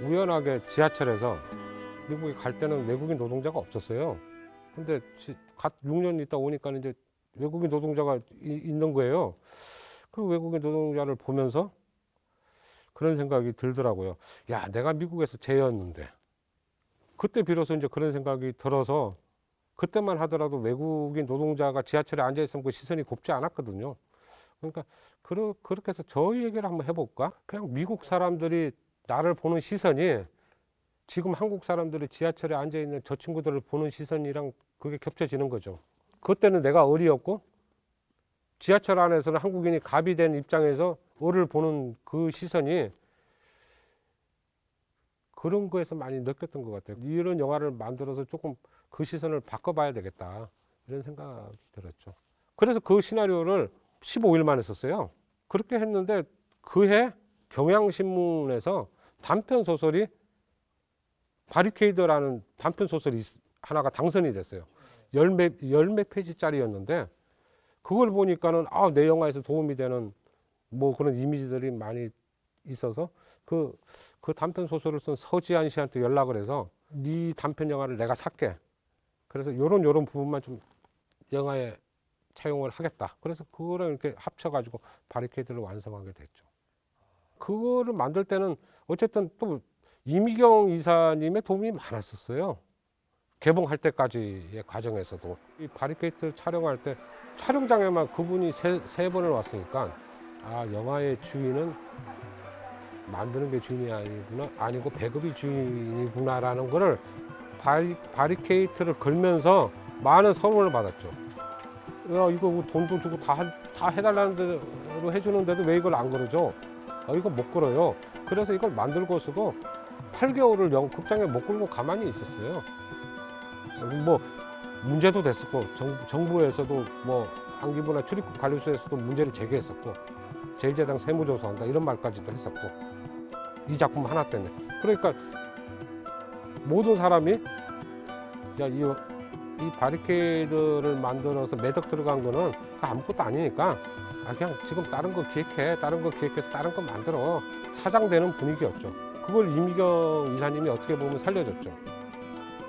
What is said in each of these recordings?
우연하게 지하철에서 미국에 갈 때는 외국인 노동자가 없었어요. 근데 갓 6년 있다 오니까 이제 외국인 노동자가 있는 거예요. 그 외국인 노동자를 보면서 그런 생각이 들더라고요. 야, 내가 미국에서 쟤였는데. 그때 비로소 이제 그런 생각이 들어서 그때만 하더라도 외국인 노동자가 지하철에 앉아 있으면 그 시선이 곱지 않았거든요. 그러니까 그렇게 해서 저희 얘기를 한번 해볼까? 그냥 미국 사람들이 나를 보는 시선이 지금 한국 사람들이 지하철에 앉아 있는 저 친구들을 보는 시선이랑 그게 겹쳐지는 거죠. 그때는 내가 어리였고 지하철 안에서는 한국인이 갑이 된 입장에서 어를 보는 그 시선이 그런 거에서 많이 느꼈던 것 같아요. 이런 영화를 만들어서 조금 그 시선을 바꿔봐야 되겠다 이런 생각이 들었죠. 그래서 그 시나리오를 15일 만에 썼어요. 그렇게 했는데 그해 경향신문에서 단편 소설이 바리케이드라는 단편 소설이 하나가 당선이 됐어요. 열몇 페이지짜리였는데 그걸 보니까는 내 영화에서 도움이 되는 뭐 그런 이미지들이 많이 있어서 그 단편 소설을 쓴 서지한 씨한테 연락을 해서 네 단편 영화를 내가 살게. 그래서 요런 부분만 좀 영화에 차용을 하겠다. 그래서 그거를 이렇게 합쳐가지고 바리케이드를 완성하게 됐죠. 그거를 만들 때는 어쨌든 또 이미경 이사님의 도움이 많았었어요. 개봉할 때까지의 과정에서도. 이 바리케이드 촬영할 때 촬영장에만 그분이 세 번을 왔으니까 영화의 주인은 만드는 게 주인이 아니고 배급이 주인이구나라는 거를 바리케이트를 걸면서 많은 선물을 받았죠. 야, 이거 돈도 주고 다 해달라는 대로 해주는데도 왜 이걸 안 걸어줘? 이거 못 걸어요. 그래서 이걸 만들고서도 8개월을 극장에 못 끌고 가만히 있었어요. 뭐 문제도 됐었고 정부에서도 뭐 안기부나 출입국 관리소에서도 문제를 제기했었고 제일제당 세무조사한다 이런 말까지도 했었고 이 작품 하나 때문에. 그러니까 모든 사람이 이 바리케이드를 만들어서 매덕 들어간 거는 아무것도 아니니까 그냥 지금 다른 거 기획해서 다른 거 만들어 사장되는 분위기였죠. 그걸 이미경 이사님이 어떻게 보면 살려줬죠.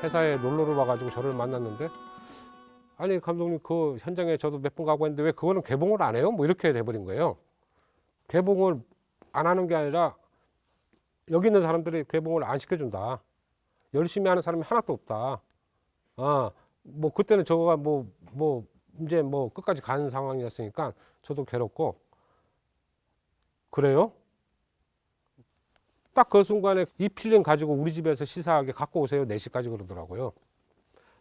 회사에 놀러를 와가지고 저를 만났는데 아니 감독님 그 현장에 저도 몇 번 가고 했는데 왜 그거는 개봉을 안 해요? 뭐 이렇게 돼버린 거예요. 개봉을 안 하는 게 아니라 여기 있는 사람들이 개봉을 안 시켜준다. 열심히 하는 사람이 하나도 없다. 뭐 그때는 저거가 이제 끝까지 가는 상황이었으니까 저도 괴롭고 그래요? 딱 그 순간에 이 필름 가지고 우리 집에서 시사하게 갖고 오세요. 4시까지 그러더라고요.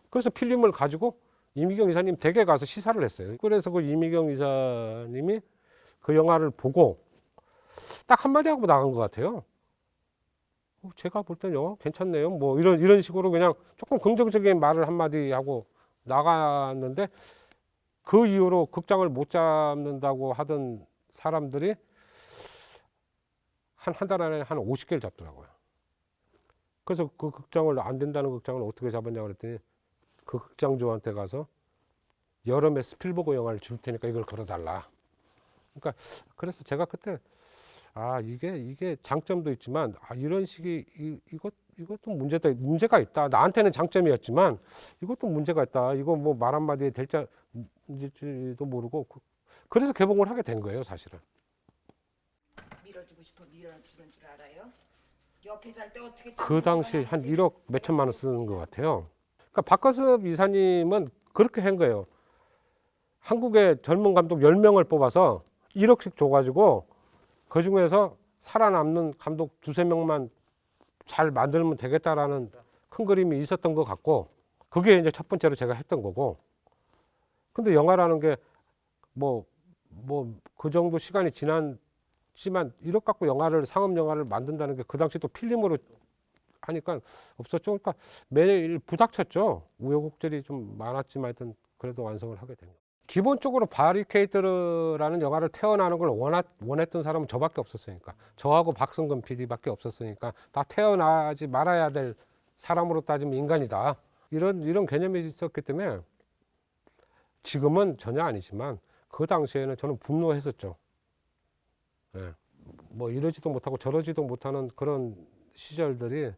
그래서 필름을 가지고 이미경 이사님 댁에 가서 시사를 했어요. 그래서 그 이미경 이사님이 그 영화를 보고 딱 한마디 하고 나간 것 같아요. 제가 볼 땐 영화 괜찮네요. 뭐 이런 식으로 그냥 조금 긍정적인 말을 한마디 하고 나갔는데 그 이후로 극장을 못 잡는다고 하던 사람들이 한 달 안에 한 50개를 잡더라고요. 그래서 그 극장을 안 된다는 극장을 어떻게 잡았냐고 그랬더니 그 극장주한테 가서 여름에 스필버그 영화를 줄 테니까 이걸 걸어달라. 그러니까 그래서 제가 그때 이게 장점도 있지만 이런 식이 이것도 문제가 있다. 나한테는 장점이었지만 이것도 문제가 있다. 이거 뭐 말 한마디에 될지도 모르고 그래서 개봉을 하게 된 거예요, 사실은. 밀어주고 싶어 밀어주는 줄 알아요? 옆에 잘 때 어떻게 그 당시 한 1억 몇천만 원 쓰는 것 같아요. 그러니까 박거섭 이사님은 그렇게 한 거예요. 한국의 젊은 감독 10명을 뽑아서 1억씩 줘가지고 그 중에서 살아남는 감독 2~3명만 잘 만들면 되겠다라는 큰 그림이 있었던 것 같고 그게 이제 첫 번째로 제가 했던 거고. 근데 영화라는 게 그 정도 시간이 지났지만 1억 갖고 상업 영화를 만든다는 게 그 당시 또 필름으로 하니까 없었죠. 그러니까 매일 부닥쳤죠. 우여곡절이 좀 많았지만 하여튼 그래도 완성을 하게 된 거예요. 기본적으로 바리케이드라는 영화를 태어나는 걸 원했던 사람은 저밖에 없었으니까 저하고 박성근 PD밖에 없었으니까 다 태어나지 말아야 될 사람으로 따지면 인간이다 이런 개념이 있었기 때문에 지금은 전혀 아니지만 그 당시에는 저는 분노했었죠. 뭐 이러지도 못하고 저러지도 못하는 그런 시절들이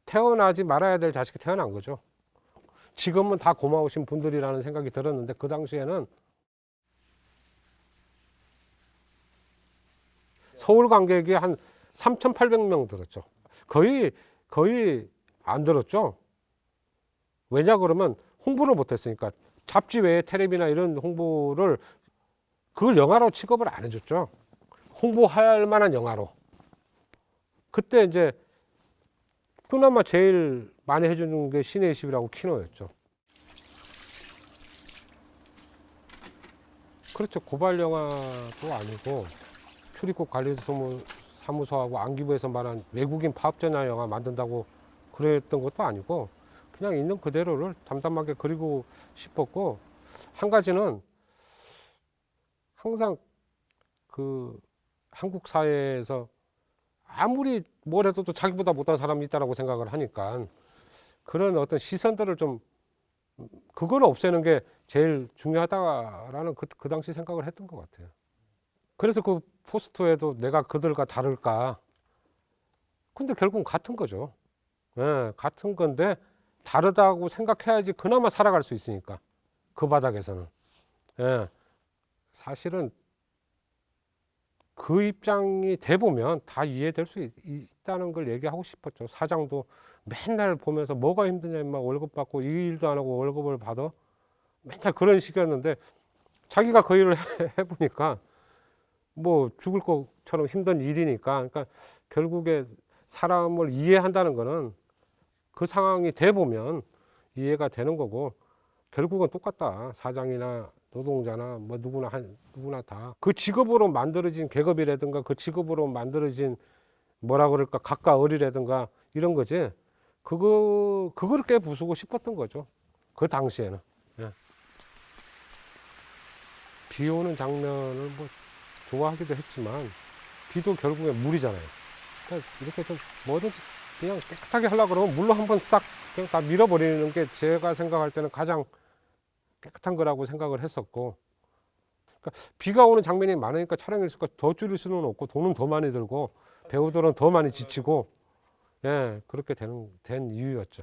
태어나지 말아야 될 자식이 태어난 거죠. 지금은 다 고마우신 분들이라는 생각이 들었는데 그 당시에는 서울 관객이 한 3,800명 들었죠. 거의 안 들었죠. 왜냐 그러면 홍보를 못했으니까. 잡지 외에 텔레비나 이런 홍보를 그걸 영화로 취급을 안 해줬죠. 홍보할 만한 영화로. 그때 이제 그나마 제일 많이 해주는 게 신의 20이라고 키노였죠. 그렇죠. 고발 영화도 아니고 출입국 관리사무소하고 안기부에서 말한 외국인 파업전야 영화 만든다고 그랬던 것도 아니고 그냥 있는 그대로를 담담하게 그리고 싶었고, 한 가지는 항상 그 한국 사회에서 아무리 뭘 해도 또 자기보다 못한 사람이 있다라고 생각을 하니까 그런 어떤 시선들을 좀 그걸 없애는 게 제일 중요하다라는 그 당시 생각을 했던 것 같아요. 그래서 그 포스터에도 내가 그들과 다를까? 근데 결국은 같은 거죠. 예, 같은 건데 다르다고 생각해야지 그나마 살아갈 수 있으니까 그 바닥에서는. 예, 사실은 그 입장이 돼 보면 다 이해될 수 있다는 걸 얘기하고 싶었죠. 사장도 맨날 보면서 뭐가 힘드냐, 임마 월급 받고 이 일도 안 하고 월급을 받아. 맨날 그런 식이었는데 자기가 그 일을 해보니까 뭐 죽을 것처럼 힘든 일이니까. 그러니까 결국에 사람을 이해한다는 거는 그 상황이 돼 보면 이해가 되는 거고, 결국은 똑같다. 사장이나 노동자나 뭐 누구나 다 그 직업으로 만들어진 계급이라든가 그 직업으로 만들어진 뭐라 그럴까 각가을이라든가 이런 거지. 그거를 깨부수고 싶었던 거죠. 그 당시에는. 예. 비 오는 장면을 뭐 좋아하기도 했지만 비도 결국에 물이잖아요. 그러니까 이렇게 좀 뭐든지 그냥 깨끗하게 하려고 그러면 물로 한번 싹 그냥 다 밀어버리는 게 제가 생각할 때는 가장 깨끗한 거라고 생각을 했었고, 그러니까 비가 오는 장면이 많으니까 촬영 일수가 더 줄일 수는 없고 돈은 더 많이 들고 배우들은 더 많이 지치고, 예, 그렇게 된 이유였죠.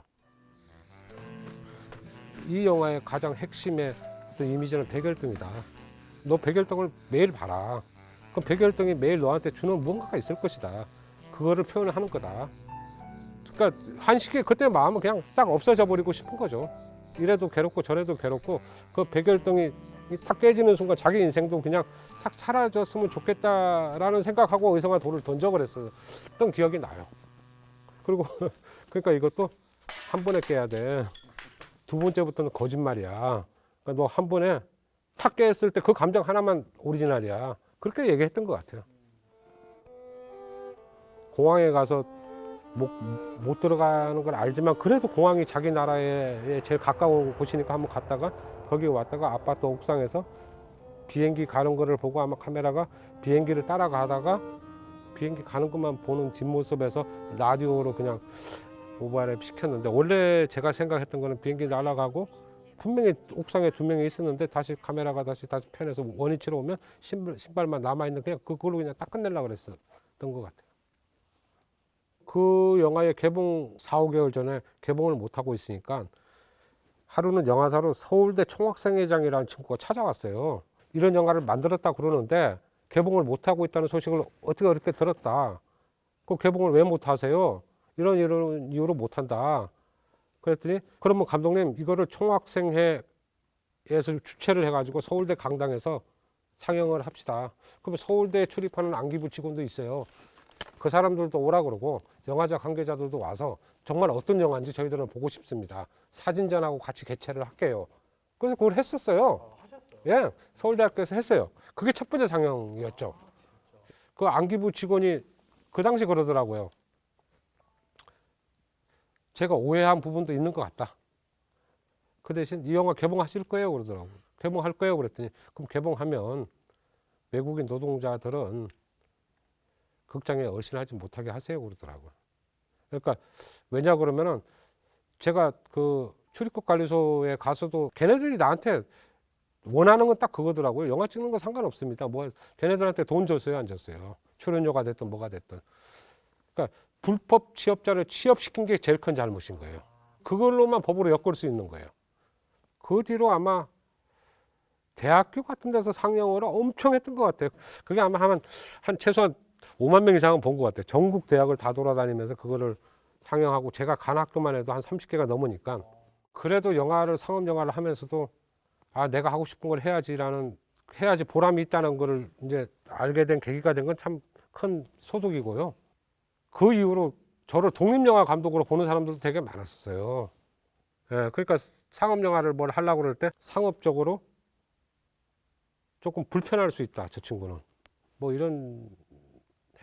이 영화의 가장 핵심의 어떤 이미지는 백열등이다. 너 백열등을 매일 봐라. 그럼 백열등이 매일 너한테 주는 무언가가 있을 것이다. 그거를 표현을 하는 거다. 그러니까 한식의 그때 마음은 그냥 싹 없어져 버리고 싶은 거죠. 이래도 괴롭고 저래도 괴롭고 그 백열등이 탁 깨지는 순간 자기 인생도 그냥 싹 사라졌으면 좋겠다라는 생각하고 의성한 돌을 던져버렸었던 기억이 나요. 그리고 그러니까 이것도 한 번에 깨야 돼. 두 번째부터는 거짓말이야. 그러니까 너 한 번에 탁 깼을 때 그 감정 하나만 오리지널이야. 그렇게 얘기했던 것 같아요. 공항에 가서 못 들어가는 걸 알지만 그래도 공항이 자기 나라에 제일 가까운 곳이니까 한번 갔다가 거기 왔다가 아파트 옥상에서 비행기 가는 거를 보고 아마 카메라가 비행기를 따라가다가 비행기 가는 것만 보는 뒷모습에서 라디오로 그냥 오버랩 시켰는데, 원래 제가 생각했던 거는 비행기 날아가고 분명히 옥상에 두 명이 있었는데 다시 카메라가 다시 편해서 원위치로 오면 신발만 남아있는 그냥 그걸로 그냥 딱 끝내려고 그랬었던 것 같아요. 그 영화의 개봉 4, 5개월 전에 개봉을 못하고 있으니까 하루는 영화사로 서울대 총학생회장이라는 친구가 찾아왔어요. 이런 영화를 만들었다 그러는데 개봉을 못하고 있다는 소식을 어떻게 그렇게 들었다. 그 개봉을 왜 못하세요? 이런 이유로 못한다. 그랬더니 그러면 감독님 이거를 총학생회에서 주최를 해가지고 서울대 강당에서 상영을 합시다. 그러면 서울대에 출입하는 안기부 직원도 있어요. 그 사람들도 오라 그러고 영화제 관계자들도 와서 정말 어떤 영화인지 저희들은 보고 싶습니다. 사진전하고 같이 개최를 할게요. 그래서 그걸 했었어요. 예, 서울대학교에서 했어요. 그게 첫 번째 상영이었죠. 그 안기부 직원이 그 당시 그러더라고요. 제가 오해한 부분도 있는 것 같다. 그 대신 이 영화 개봉하실 거예요? 그러더라고요. 개봉할 거예요? 그랬더니 그럼 개봉하면 외국인 노동자들은 극장에 얼씬하지 못하게 하세요. 그러더라고요. 그러니까 왜냐 그러면은 제가 그 출입국 관리소에 가서도 걔네들이 나한테 원하는 건 딱 그거더라고요. 영화 찍는 건 상관없습니다. 뭐 걔네들한테 돈 줬어요, 안 줬어요? 출연료가 됐든 뭐가 됐든. 그러니까 불법 취업자를 취업시킨 게 제일 큰 잘못인 거예요. 그걸로만 법으로 엮을 수 있는 거예요. 그 뒤로 아마 대학교 같은 데서 상영을 엄청 했던 것 같아요. 그게 아마 한 최소한 5만 명 이상은 본 것 같아요. 전국 대학을 다 돌아다니면서 그거를 상영하고, 제가 간 학교만 해도 한 30개가 넘으니까. 그래도 상업 영화를 하면서도 아, 내가 하고 싶은 걸 해야지 보람이 있다는 거를 이제 알게 된 계기가 된 건 참 큰 소득이고요. 그 이후로 저를 독립영화 감독으로 보는 사람들도 되게 많았어요. 예, 그러니까 상업 영화를 뭘 하려고 그럴 때 상업적으로 조금 불편할 수 있다, 저 친구는. 뭐 이런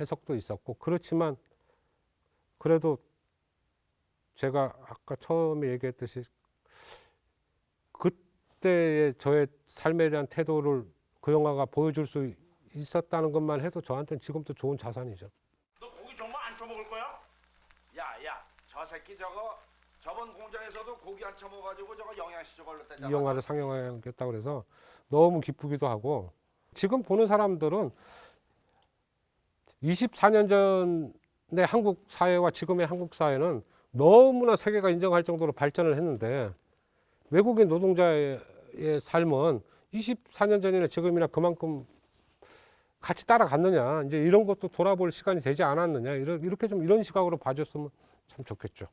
해석도 있었고, 그렇지만 그래도 제가 아까 처음에 얘기했듯이 그때의 저의 삶에 대한 태도를 그 영화가 보여줄 수 있었다는 것만 해도 저한테는 지금도 좋은 자산이죠. 너 고기 정말 안 처먹을 거야? 야, 저 새끼 저번 공장에서도 고기 안 처먹어가지고 저거 영양실조 걸렸다잖아. 이 영화를 상영하겠다고 그래서 너무 기쁘기도 하고, 지금 보는 사람들은 24년 전의 한국 사회와 지금의 한국 사회는 너무나 세계가 인정할 정도로 발전을 했는데, 외국인 노동자의 삶은 24년 전이나 지금이나 그만큼 같이 따라갔느냐, 이제 이런 것도 돌아볼 시간이 되지 않았느냐, 이렇게 좀 이런 시각으로 봐줬으면 참 좋겠죠.